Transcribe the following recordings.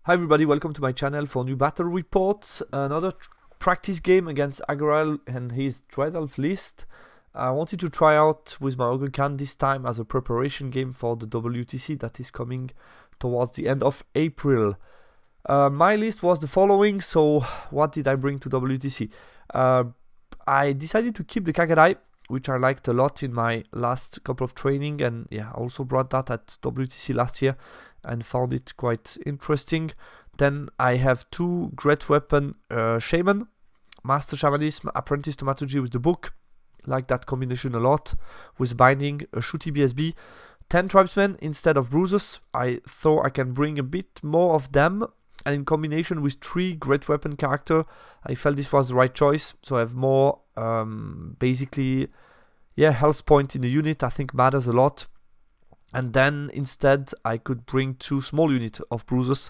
Hi everybody, welcome to my channel for new battle report. Another practice game against Ogre and his Dread Elf list. I wanted to try out with my Ogre can this time as a preparation game for the WTC that is coming towards the end of April. My list was the following, so what did I bring to WTC? I decided to keep the Kagadai, which I liked a lot in my last couple of training, and yeah, I also brought that at WTC last year and found it quite interesting. Then I have two great weapon shaman, master shamanism, apprentice thaumaturgy with the book, like that combination a lot, with binding, a shooty BSB, 10 tribesmen instead of bruisers. I thought I can bring a bit more of them, and in combination with 3 great weapon character, I felt this was the right choice. So I have more basically health point in the unit. I think matters a lot. And then instead I could bring 2 small units of bruisers,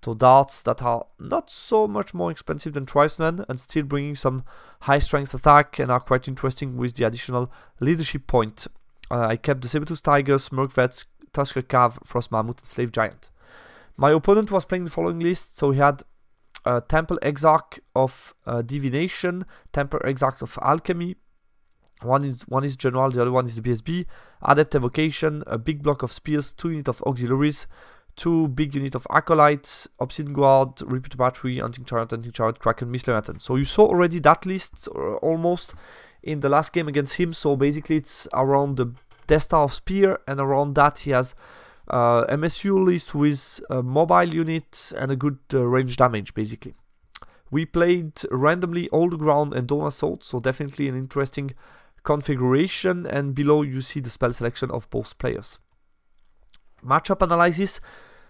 so darts that are not so much more expensive than tribesmen and still bringing some high strength attack and are quite interesting with the additional leadership point. I kept the Saber-tooth Tigers, Merc Vets, Tusker Cav, Frost Mammoth and Slave Giant. My opponent was playing the following list, so he had Temple Exarch of Divination, Temple Exarch of Alchemy. One is General, the other one is the BSB. Adept Evocation, a big block of Spears, 2 units of Auxiliaries, 2 big units of Acolytes, Obsidian Guard, Repeater Battery, Hunting Chariot, Kraken, Mist Leviathan. So you saw already that list almost in the last game against him. So basically it's around the Death Star of Spear, and around that he has MSU list with a mobile unit and a good range damage basically. We played randomly Old Ground and Dawn Assault, so definitely an interesting configuration, and below you see the spell selection of both players. Matchup analysis.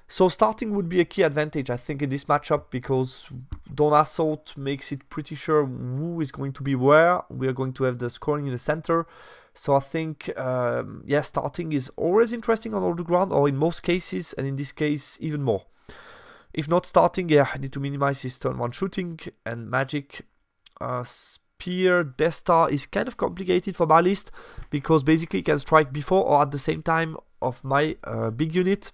So starting would be a key advantage I think in this matchup, because Dawn Assault makes it pretty sure who is going to be where. We are going to have the scoring in the center, so I think starting is always interesting on Old Ground, or in most cases, and in this case even more. If not starting, I need to minimize his turn 1 shooting and magic. Spear, Death Star is kind of complicated for my list, because basically he can strike before or at the same time of my big unit.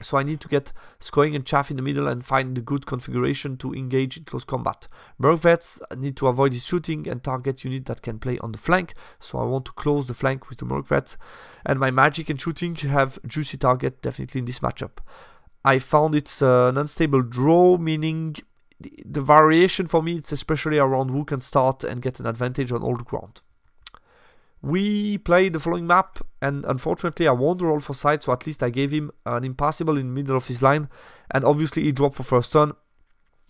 So I need to get scoring and chaff in the middle and find the good configuration to engage in close combat. Merc Vets need to avoid his shooting and target unit that can play on the flank. So I want to close the flank with the Merc Vets. And my magic and shooting have juicy target definitely in this matchup. I found it's an unstable draw, meaning the variation for me, it's especially around who can start and get an advantage on Old Ground. We played the following map, and unfortunately I won the roll for side, so at least I gave him an impassable in the middle of his line, and obviously he dropped for first turn,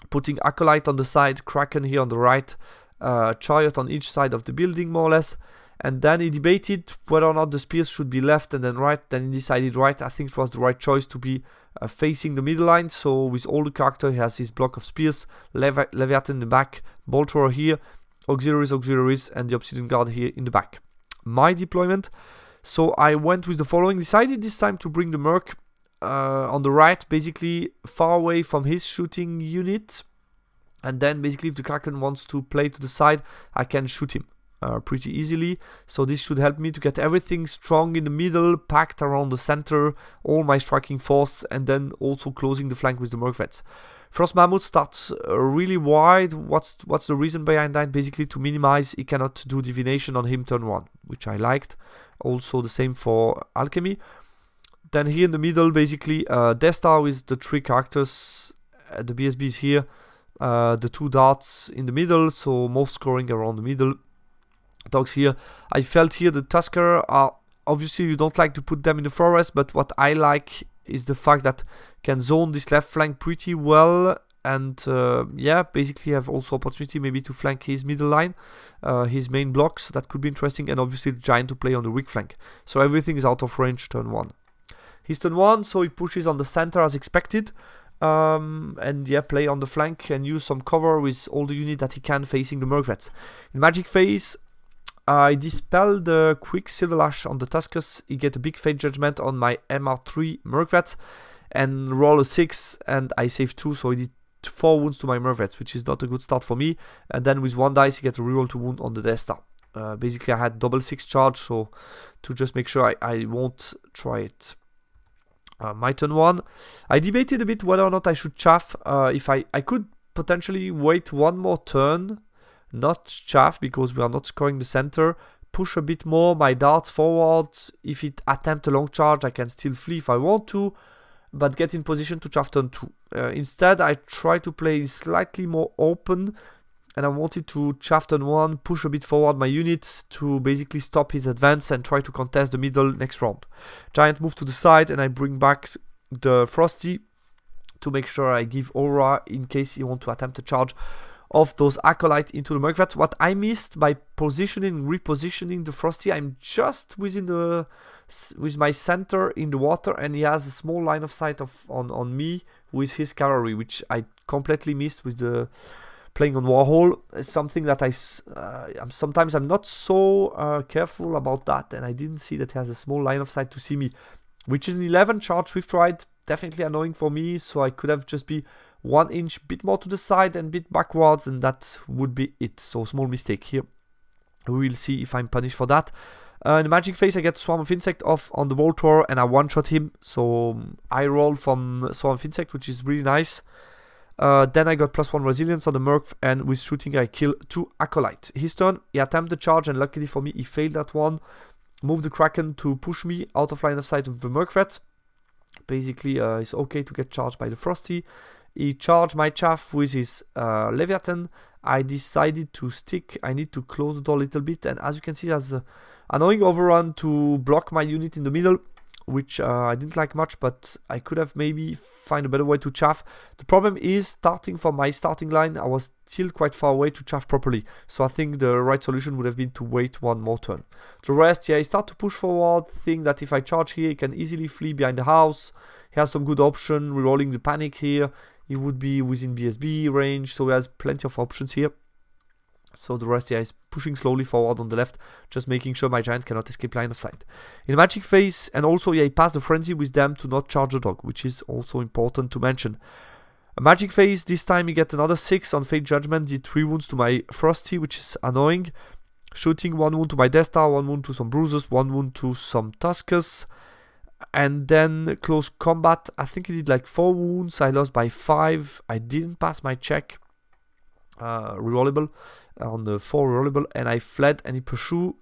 putting Acolyte on the side, Kraken here on the right, Chariot on each side of the building more or less. And then he debated whether or not the spears should be left and then right. Then he decided right. I think it was the right choice to be facing the middle line. So with all the character, he has his block of spears, Leviathan in the back, Bolt Thrower here, Auxiliaries, and the Obsidian Guard here in the back. My deployment. So I went with the following. Decided this time to bring the Merc on the right, basically far away from his shooting unit. And then basically if the Kraken wants to play to the side, I can shoot him pretty easily. So this should help me to get everything strong in the middle, packed around the center, all my striking force, and then also closing the flank with the Merc Vets. Frost Mammoth starts really wide. What's the reason behind that? Basically to minimize, he cannot do divination on him turn 1, which I liked. Also the same for Alchemy. Then here in the middle, basically Death Star with the 3 characters, the BSBs here, the 2 darts in the middle, so most scoring around the middle. Dogs here. I felt here the Tusker are, obviously you don't like to put them in the forest, but what I like is the fact that can zone this left flank pretty well, and basically have also opportunity maybe to flank his middle line, his main blocks. That could be interesting, and obviously the Giant to play on the weak flank. So everything is out of range turn 1. He's turn 1, so he pushes on the center as expected. And play on the flank and use some cover with all the unit that he can facing the Merc Vets. In magic phase, I dispel the quick Silver Lash on the Tuskers. He get a big Fate Judgment on my MR3 Merc Vets and roll a 6, and I save 2, so he did 4 wounds to my Merc Vets, which is not a good start for me. And then with 1 dice he gets a reroll to wound on the Death Star. Basically I had double 6 charge, so to just make sure I won't try it. My turn 1. I debated a bit whether or not I should chaff. If I could potentially wait one more turn, not chaff because we are not scoring the center. Push a bit more my darts forward. If it attempt a long charge, I can still flee if I want to, but get in position to chaff turn 2. Instead, I try to play slightly more open, and I wanted to chaff turn 1, push a bit forward my units to basically stop his advance and try to contest the middle next round. Giant move to the side, and I bring back the Frosty to make sure I give aura in case you want to attempt a charge of those acolytes into the Mercvets. What I missed by repositioning the Frosty, I'm just with my center in the water, and he has a small line of sight on me with his cavalry, which I completely missed with the playing on Warhall. It's something that sometimes I'm not so careful about that, and I didn't see that he has a small line of sight to see me, which is an 11 charge Swift Ride, definitely annoying for me, so I could have just be 1 inch bit more to the side and bit backwards, and that would be it. So small mistake here. We will see if I'm punished for that. In the Magic Phase, I get Swarm of Insect off on the Bolt Thrower, and I one-shot him, so I roll from Swarm of Insect, which is really nice. Then I got +1 resilience on the Merc, and with shooting I kill 2 Acolyte. His turn, he attempted the charge, and luckily for me he failed that one. Moved the Kraken to push me out of line of sight of the Mercvet. Basically it's okay to get charged by the Frosty. He charged my chaff with his Leviathan. I decided to stick. I need to close the door a little bit, and as you can see, there's an annoying overrun to block my unit in the middle, which I didn't like much, but I could have maybe find a better way to chaff. The problem is, starting from my starting line, I was still quite far away to chaff properly, so I think the right solution would have been to wait one more turn. The rest, yeah, I start to push forward, think that if I charge here, he can easily flee behind the house. He has some good option, rerolling the panic here. He would be within BSB range, so he has plenty of options here. So the rest, yeah, is pushing slowly forward on the left, just making sure my giant cannot escape line of sight. In the Magic Phase, and also, yeah, he passed the Frenzy with them to not charge the dog, which is also important to mention. A Magic Phase, this time you get another 6 on Fate Judgment, did 3 wounds to my Frosty, which is annoying. Shooting 1 wound to my Death Star, 1 wound to some Bruises, 1 wound to some Tuskers. And then close combat, I think he did like 4 wounds, I lost by 5, I didn't pass my check. Rerollable on the 4 rerollable, and I fled, and he pursued,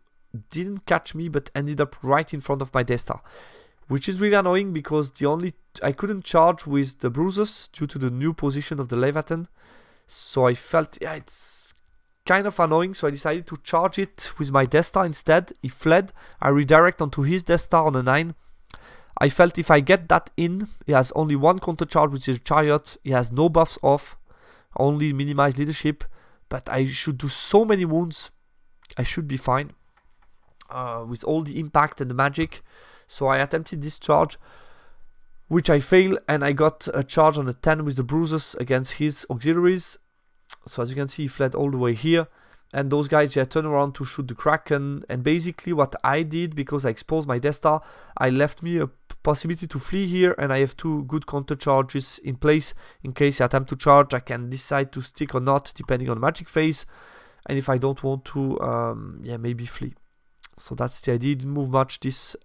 didn't catch me, but ended up right in front of my Death Star, which is really annoying because I couldn't charge with the Bruises due to the new position of the Leviathan, so I felt, yeah, it's kind of annoying, so I decided to charge it with my Death Star instead. He fled, I redirect onto his Death Star on a 9. I felt if I get that in, he has only 1 counter charge, which is a Chariot, he has no buffs off, only minimize leadership, but I should do so many wounds, I should be fine with all the impact and the magic. So I attempted this charge, which I failed, and I got a charge on a 10 with the Bruises against his auxiliaries. So as you can see, he fled all the way here, and those guys, yeah, turn around to shoot the Kraken. And basically what I did, because I exposed my Death Star, I left me a possibility to flee here, and I have 2 good counter charges in place. In case I attempt to charge, I can decide to stick or not, depending on the Magic Phase. And if I don't want to, yeah, maybe flee. So that's the idea. Didn't move much this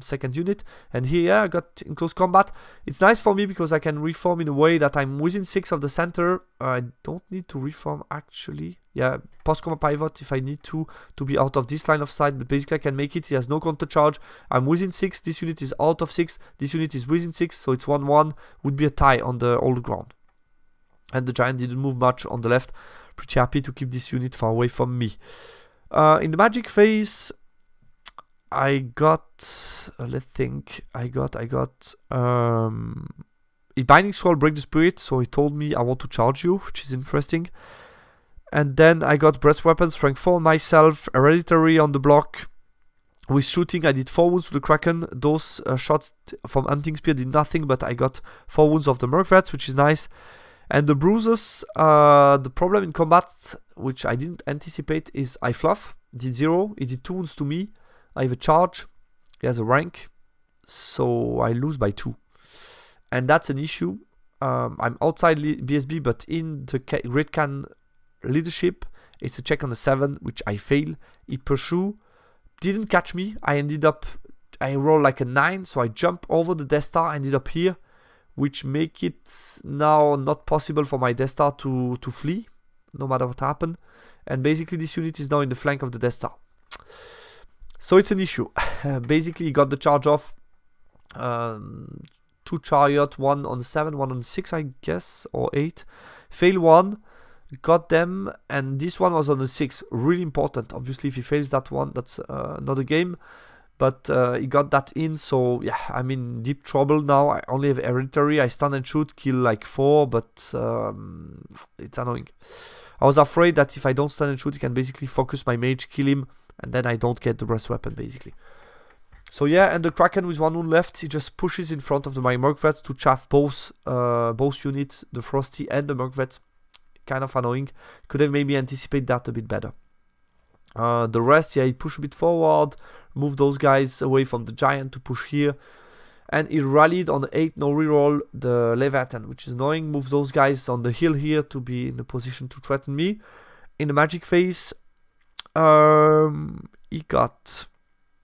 second unit. And here, yeah, I got in close combat. It's nice for me because I can reform in a way that I'm within 6 of the center. I don't need to reform actually. Yeah, post-combat pivot if I need to be out of this line of sight. But basically I can make it. He has no counter charge. I'm within 6. This unit is out of 6. This unit is within 6. So it's 1-1. Would be a tie on the old ground. And the giant didn't move much on the left. Pretty happy to keep this unit far away from me. In the Magic Phase, I got, let's think, I got a Binding Scroll, Break the Spirit, so he told me I want to charge you, which is interesting. And then I got Breast Weapon, Strength 4 myself, Hereditary on the block. With shooting, I did 4 wounds to the Kraken. Those shots from Hunting Spear did nothing, but I got 4 wounds of the Mercvets, which is nice. And the Bruises, the problem in combat, which I didn't anticipate, is I fluff, did 0, he did 2 wounds to me. I have a charge, he has a rank, so I lose by 2. And that's an issue. I'm outside BSB, but in the Great Khan leadership, it's a check on the 7, which I fail. He pursue, didn't catch me. I ended up I roll like a 9, so I jump over the Death Star, ended up here, which make it now not possible for my Death Star to flee, no matter what happened. And basically this unit is now in the flank of the Death Star. So it's an issue. Basically he got the charge off. 2 chariot, 1 on 7, 1 on 6 I guess, or 8. Fail 1, got them, and this one was on the 6. Really important. Obviously if he fails that one, that's another game. But he got that in, so yeah, I'm in deep trouble now. I only have hereditary. I stun and shoot, kill like 4, but it's annoying. I was afraid that if I don't stun and shoot, he can basically focus my mage, kill him, and then I don't get the breast weapon basically. So yeah, and the Kraken with 1 wound left, he just pushes in front of my Mercvets to chaff both units, the Frosty and the Mercvets. Kind of annoying. Could have maybe anticipated that a bit better. The rest, yeah, he pushed a bit forward, moved those guys away from the giant to push here, and he rallied on the 8, no reroll, the Leviathan, which is annoying. Moves those guys on the hill here to be in a position to threaten me. In the magic phase, he got...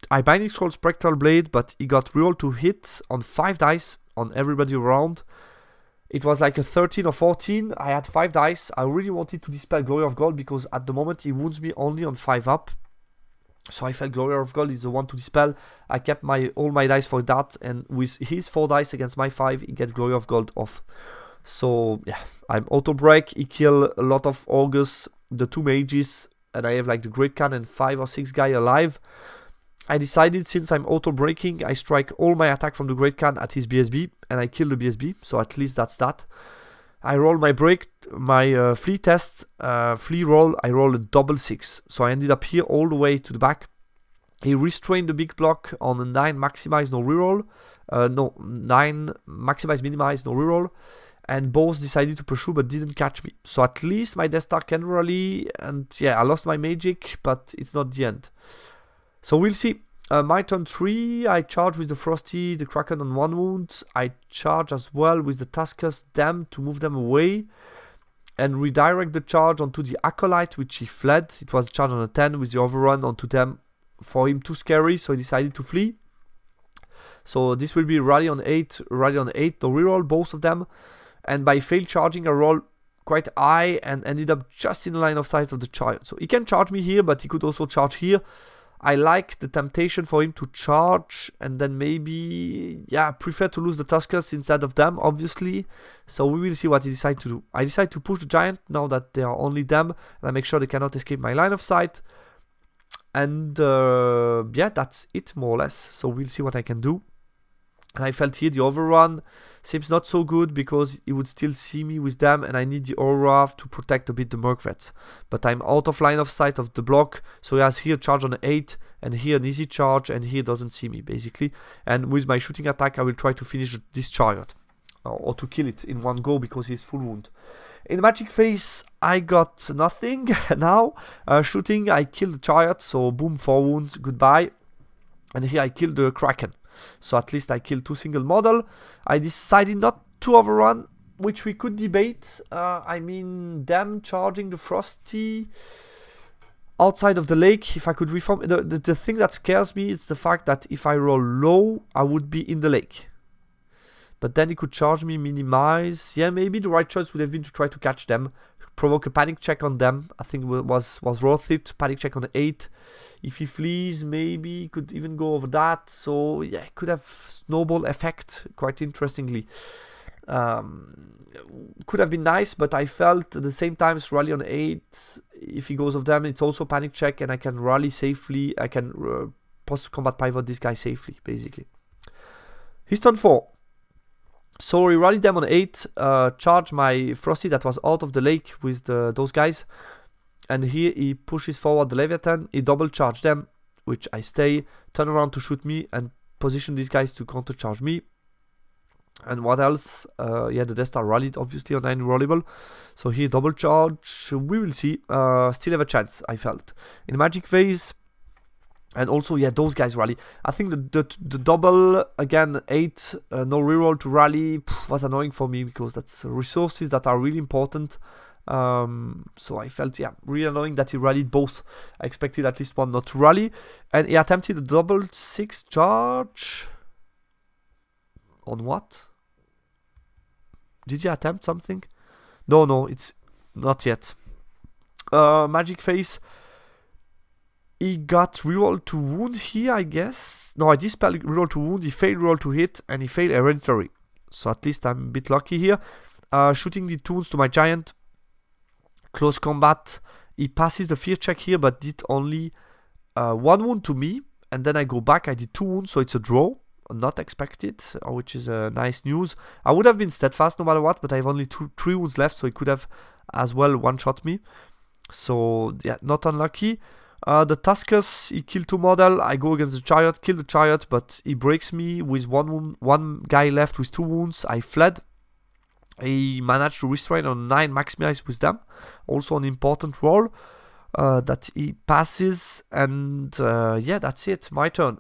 I Binding Scroll Spectral Blade, but he got reroll to hit on 5 dice on everybody around. It was like a 13 or 14. I had 5 dice. I really wanted to dispel Glory of Gold because at the moment he wounds me only on 5 up. So I felt Glory of Gold is the one to dispel. I kept all my dice for that, and with his 4 dice against my 5, he gets Glory of Gold off. So yeah, I'm auto break. He killed a lot of Ogres, the 2 mages, and I have like the Great Khan and 5 or 6 guys alive. I decided, since I'm auto breaking, I strike all my attack from the Great Khan at his BSB, and I kill the BSB, so at least that's that. I roll my flea test, flea roll, I roll a double 6, so I ended up here all the way to the back. He restrained the big block on a 9 maximize, no reroll, 9 maximize, minimize, no reroll, and both decided to pursue but didn't catch me. So at least my Death Star can rally, and yeah, I lost my magic, but it's not the end. So we'll see. My turn 3, I charge with the Frosty, the Kraken on 1 wound. I charge as well with the Tuskers, them, to move them away. And redirect the charge onto the Acolyte, which he fled. It was charged on a 10 with the overrun onto them. For him, too scary, so he decided to flee. So this will be rally on 8, no reroll, both of them. And by fail charging, I roll quite high and ended up just in the line of sight of the chariot. So he can charge me here, but he could also charge here. I like the temptation for him to charge and then maybe, yeah, prefer to lose the Tuskers instead of them, obviously. So we will see what he decides to do. I decide to push the giant now that they are only them, and I make sure they cannot escape my line of sight. And yeah, that's it more or less. So we'll see what I can do. And I felt here the overrun seems not so good because he would still see me with them, and I need the aura to protect a bit the Mercvets. But I'm out of line of sight of the block, so he has here charge on 8, and here an easy charge, and here doesn't see me basically. And with my shooting attack I will try to finish this chariot, or to kill it in one go because he's full wound. In the magic phase I got nothing now. Shooting, I killed the chariot, so boom, 4 wounds, goodbye. And here I killed the Kraken. So at least I killed 2 single model. I decided not to overrun, which we could debate. I mean, them charging the Frosty outside of the lake, if I could reform. The thing that scares me is the fact that if I roll low, I would be in the lake. But then he could charge me, minimize. Yeah, maybe the right choice would have been to try to catch them, provoke a panic check on them. I think it was worth it. Panic check on the 8. If he flees, maybe he could even go over that. So yeah, it could have snowball effect, quite interestingly. Could have been nice, but I felt at the same time rally on 8. If he goes of them, it's also panic check, and I can rally safely. I can post-combat pivot this guy safely, basically. His turn 4. So he rallied them on 8, charged my Frosty that was out of the lake with those guys. And here he pushes forward the Leviathan, he double charge them, which I stay, turn around to shoot me, and position these guys to counter charge me. And what else? Yeah, the Death Star rallied obviously on 9 rollable. So here double charge, we will see. Still have a chance, I felt. In the magic phase, and also, yeah, those guys rally. I think the double, again, 8, no reroll to rally was annoying for me because that's resources that are really important. So I felt, yeah, really annoying that he rallied both. I expected at least one not to rally. And he attempted a double 6 charge. On what? Did he attempt something? No, it's not yet. Magic Face. He got reroll to wound here, I guess. No, I dispelled reroll to wound. He failed reroll to hit, and he failed hereditary. So at least I'm a bit lucky here. Shooting the toons to my giant. Close combat. He passes the fear check here, but did only 1 wound to me. And then I go back. I did 2 wounds, so it's a draw. Not expected, which is nice news. I would have been steadfast no matter what, but I have only 3 wounds left, so he could have as well one-shot me. So yeah, not unlucky. The Tuskers, he killed 2 model. I go against the chariot, kill the chariot, but he breaks me with 1 guy left with 2 wounds. I fled. He managed to restrain on 9 maximize with them. Also an important roll that he passes, and yeah, that's it. My turn.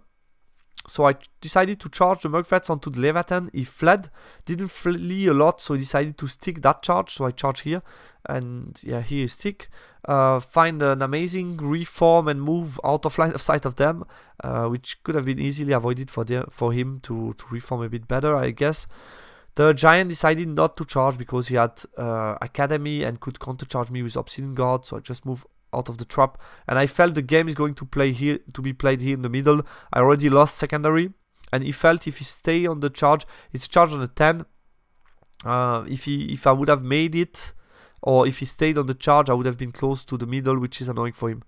So I decided to charge the Mugvets onto the Leviathan. He fled, didn't flee a lot, so he decided to stick that charge. So I charge here, and yeah, here is stick. Find an amazing reform and move out of line of sight of them, which could have been easily avoided for him to reform a bit better, I guess. The Giant decided not to charge because he had Academy and could counter-charge me with Obsidian Guard, so I just moved out of the trap, and I felt the game is going to be played here in the middle. I already lost secondary, and he felt if he stay on the charge, it's charged on a 10. If I would have made it, or if he stayed on the charge, I would have been close to the middle, which is annoying for him.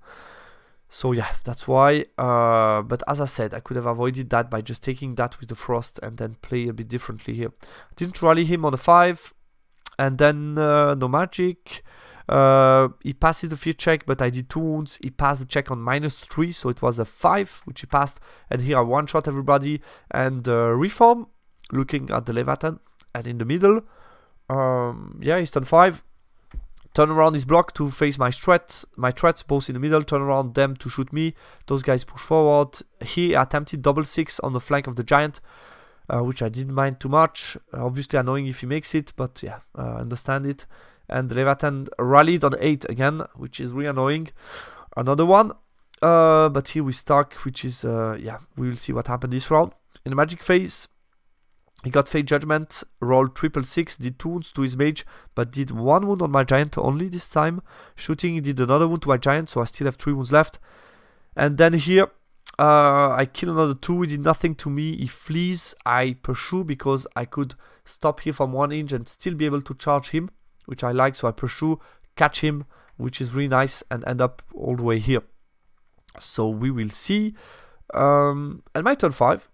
So yeah, that's why. But as I said, I could have avoided that by just taking that with the Frost and then play a bit differently here. Didn't rally him on a 5, and then no magic. He passes the fear check, but I did 2 wounds. He passed the check on -3, so it was a 5, which he passed. And here I one-shot everybody. And reform, looking at the Leviathan. And in the middle, yeah, he's turn 5. Turn around his block to face my threats both in the middle. Turn around them to shoot me. Those guys push forward. He attempted double 6 on the flank of the Giant, which I didn't mind too much. Obviously annoying if he makes it, but yeah, understand it. And the Leviathan rallied on 8 again, which is really annoying. Another one. But here we stuck, which is, yeah, we will see what happened this round. In the magic phase, he got Fate Judgment, rolled 666, did 2 wounds to his mage, but did 1 wound on my giant only this time. Shooting, he did another wound to my giant, so I still have 3 wounds left. And then here, I kill another 2, he did nothing to me, he flees. I pursue because I could stop here from 1 inch and still be able to charge him, which I like, so I pursue, catch him, which is really nice, and end up all the way here. So we will see. And my turn 5.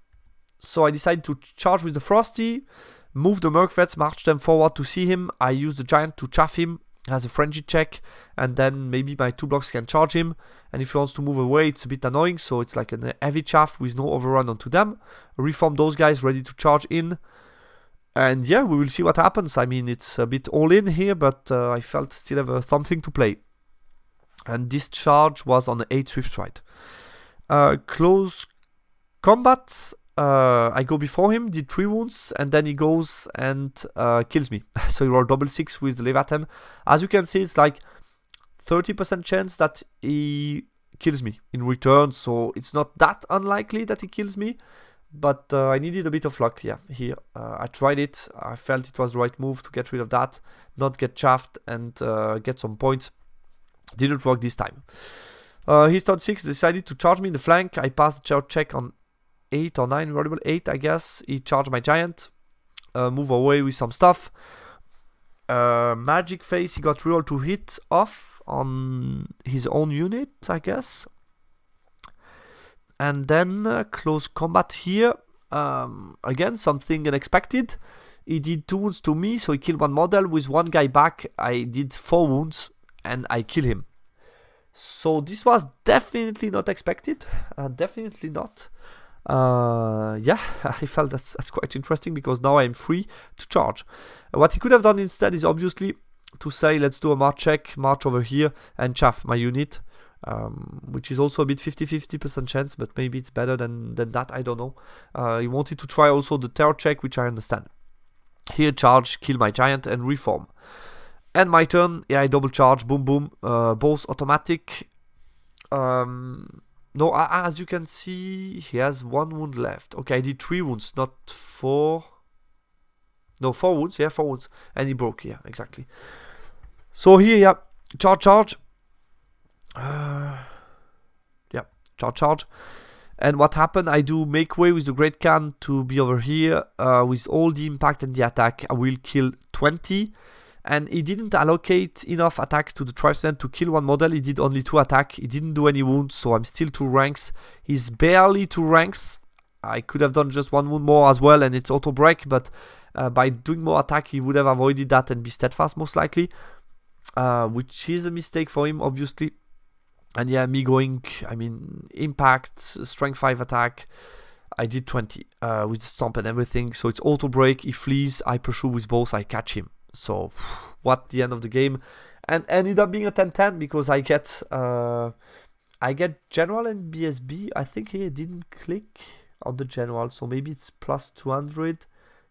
So I decided to charge with the Frosty, move the Murkvets, march them forward to see him. I use the Giant to chaff him, has a frenzy check, and then maybe my 2 blocks can charge him. And if he wants to move away, it's a bit annoying, so it's like a heavy chaff with no overrun onto them. Reform those guys ready to charge in. And yeah, we will see what happens. I mean, it's a bit all in here, but I felt still have something to play. And this charge was on the 8 Swift Stride. Close combat. I go before him, did 3 wounds, and then he goes and kills me. So he rolled double 6 with the Leviathan. As you can see, it's like 30% chance that he kills me in return. So it's not that unlikely that he kills me. But I needed a bit of luck here. I tried it. I felt it was the right move to get rid of that, not get chaffed, and get some points. Didn't work this time. His turn 6 decided to charge me in the flank. I passed the charge check on 8 or 9, rollable 8, I guess. He charged my giant. Move away with some stuff. Magic Face, he got reroll to hit off on his own unit, I guess. And then close combat here. Again, something unexpected. He did 2 wounds to me, so he killed 1 model. With 1 guy back, I did 4 wounds, and I kill him. So this was definitely not expected. Definitely not. Yeah, I felt that's quite interesting, because now I'm free to charge. What he could have done instead is obviously to say, let's do a march check, march over here, and chaff my unit. Which is also a bit 50-50% chance, but maybe it's better than that, I don't know. He wanted to try also the terror check, which I understand. Here, charge, kill my giant, and reform. And my turn, yeah, I double charge, boom, boom, both automatic. No, as you can see, he has 1 wound left. Okay, I did 3 wounds, not 4. No, 4 wounds, yeah, 4 wounds. And he broke, yeah, exactly. So here, yeah, charge. Yeah, charge. And what happened, I do make way with the Great Khan to be over here. With all the impact and the attack, I will kill 20. And he didn't allocate enough attack to the tribesman to kill 1 model. He did only 2 attack. He didn't do any wounds, so I'm still 2 ranks. He's barely 2 ranks. I could have done just 1 wound more as well, and it's auto break, but by doing more attack, he would have avoided that and be steadfast most likely, which is a mistake for him, obviously. And yeah, me going, I mean, impact, strength 5 attack. I did 20 with the stomp and everything, so it's auto break. He flees, I pursue with both, I catch him. So, what the end of the game, and ended up being a 10-10 because I get general and BSB. I think he didn't click on the general, so maybe it's plus 200.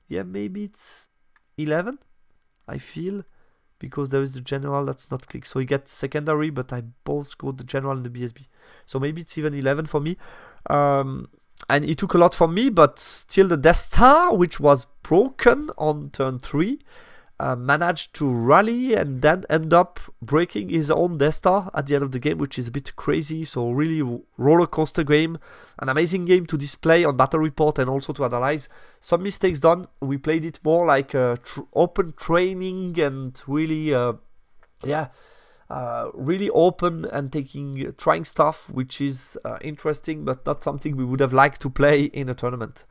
Yeah, maybe it's 11. I feel because there is the general that's not clicked. So he gets secondary, but I both got the general and the BSB. So maybe it's even 11 for me. And he took a lot from me, but still the Death Star, which was broken on turn 3. Managed to rally and then end up breaking his own Death Star at the end of the game, which is a bit crazy. So really roller coaster game, an amazing game to display on Battle Report and also to analyze. Some mistakes done. We played it more like open training and really, really open and trying stuff, which is interesting, but not something we would have liked to play in a tournament,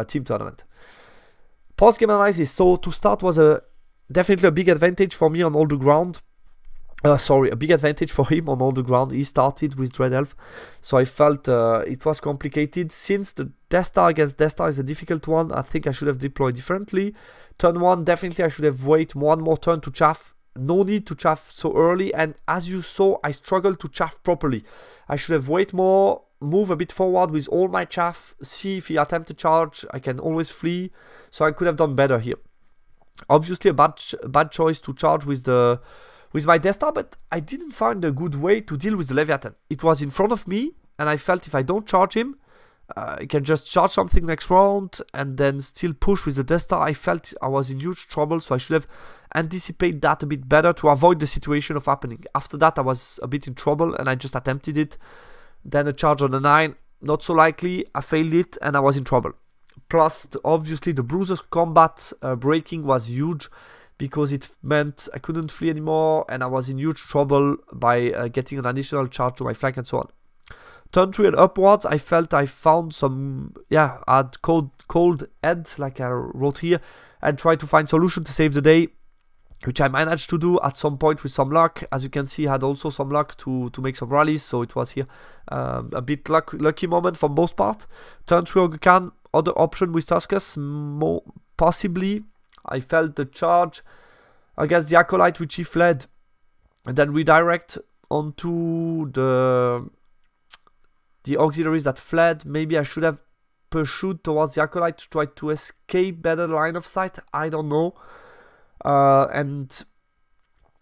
team tournament. Post game analysis. So to start was definitely a big advantage for me on all the ground. A big advantage for him on all the ground. He started with Dread Elf, so I felt it was complicated. Since the Death Star against Death Star is a difficult one, I think I should have deployed differently. Turn 1, definitely I should have waited 1 more turn to chaff. No need to chaff so early, and as you saw, I struggled to chaff properly. I should have waited more, move a bit forward with all my chaff, see if he attempts to charge. I can always flee, so I could have done better here. Obviously a bad choice to charge with my Death Star, but I didn't find a good way to deal with the Leviathan. It was in front of me, and I felt if I don't charge him, I can just charge something next round and then still push with the Death Star. I felt I was in huge trouble, so I should have anticipated that a bit better to avoid the situation of happening. After that, I was a bit in trouble, and I just attempted it. Then a charge on the 9, not so likely. I failed it, and I was in trouble. Plus, obviously, the Bruiser's combat breaking was huge because it meant I couldn't flee anymore and I was in huge trouble by getting an additional charge to my flank and so on. Turn 3 and upwards, I felt I found some, I had cold head, like I wrote here, and tried to find solution to save the day, which I managed to do at some point with some luck. As you can see, I had also some luck to make some rallies, so it was here a bit lucky moment from both parts. Turn 3 Ogre Khan. Other option with Tuskus, possibly. I felt the charge against the Acolyte, which he fled, and then redirect onto the auxiliaries that fled. Maybe I should have pursued towards the Acolyte to try to escape better line of sight. I don't know. And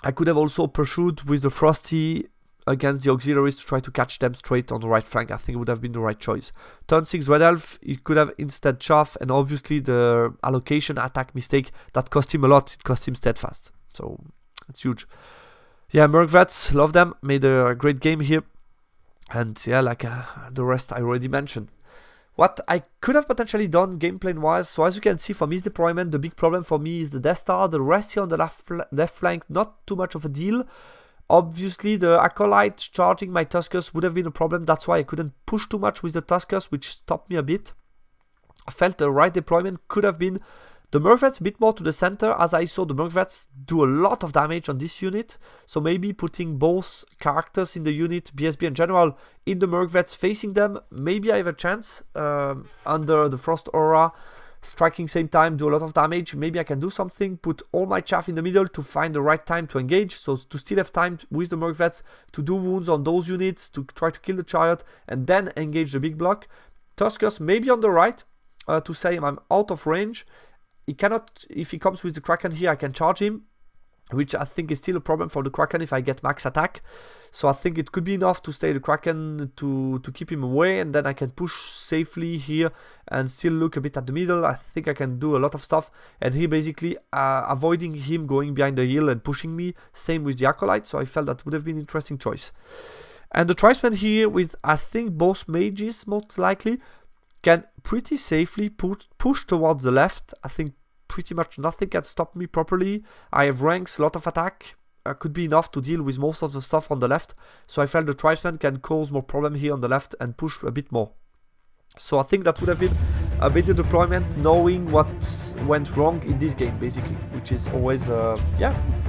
I could have also pursued with the Frosty against the auxiliaries to try to catch them straight on the right flank. I think it would have been the right choice. Turn 6 Red Elf, he could have instead chaff, and obviously the allocation attack mistake that cost him a lot. It cost him steadfast, so it's huge. Yeah, Merc Vets, love them, made a great game here, and yeah, like the rest I already mentioned. What I could have potentially done gameplay wise, so as you can see from his deployment, the big problem for me is the Death Star. The rest here on the left flank, not too much of a deal. Obviously, the Acolyte charging my Tuskus would have been a problem. That's why I couldn't push too much with the Tuskus, which stopped me a bit. I felt the right deployment could have been the Merc Vets a bit more to the center. As I saw, the Merc Vets do a lot of damage on this unit. So maybe putting both characters in the unit, BSB and General, in the Merc Vets facing them. Maybe I have a chance under the Frost Aura. Striking same time, do a lot of damage. Maybe I can do something, put all my chaff in the middle to find the right time to engage. So to still have time with the Merc Vets to do wounds on those units, to try to kill the Chariot, and then engage the big block. Tuskus maybe on the right to say I'm out of range. He cannot, if he comes with the Kraken here, I can charge him. which I think is still a problem for the Kraken if I get max attack. So I think it could be enough to stay the Kraken to keep him away, and then I can push safely here and still look a bit at the middle. I think I can do a lot of stuff, and here basically avoiding him going behind the hill and pushing me. Same with the Acolyte, so I felt that would have been an interesting choice. And the Tribesman here with, I think, both mages most likely, can pretty safely push towards the left. I think pretty much nothing can stop me properly. I have ranks, a lot of attack. Could be enough to deal with most of the stuff on the left. So I felt the Tribesman can cause more problem here on the left and push a bit more. So I think that would have been a better deployment, knowing what went wrong in this game, basically. Which is always,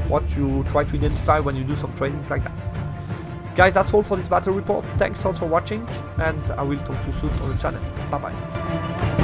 what you try to identify when you do some trainings like that. Guys, that's all for this battle report. Thanks all for watching, and I will talk to you soon on the channel. Bye bye.